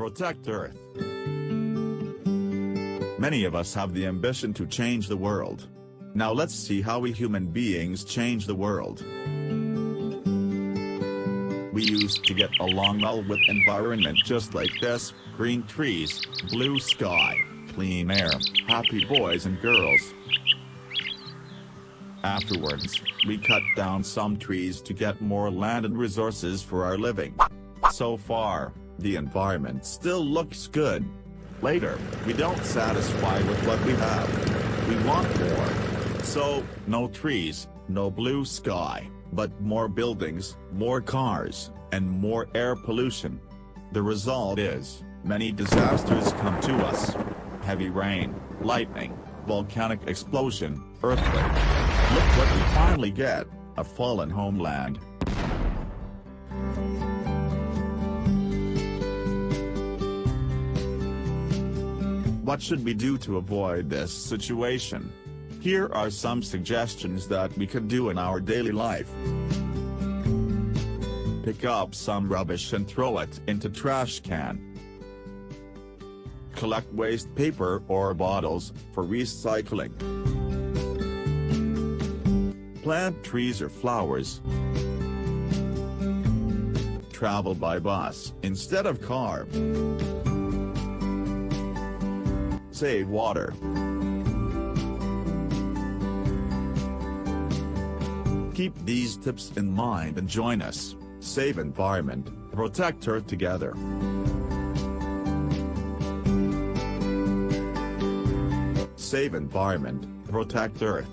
protect Earth. Many of us have the ambition to change the world. Now let's see how we human beings change the world. We used to get along well with environment just like this: green trees, blue sky, clean air, happy boys and girls. Afterwards, we cut down some trees to get more land and resources for our living. So far, the environment still looks good. Later, we don't satisfy with what we have. We want more. So, no trees, no blue sky, but more buildings, more cars, and more air pollution. The result is, many disasters come to us. Heavy rain, lightning, volcanic explosion, earthquake. Look what we finally get: a fallen homeland. What should we do to avoid this situation? Here are some suggestions that we could do in our daily life. Pick up some rubbish and throw it into trash can. Collect waste paper or bottles for recycling. Plant trees or flowers. Travel by bus instead of car. Save water. Keep these tips in mind and join us. Save environment, protect Earth together. Save environment, protect Earth.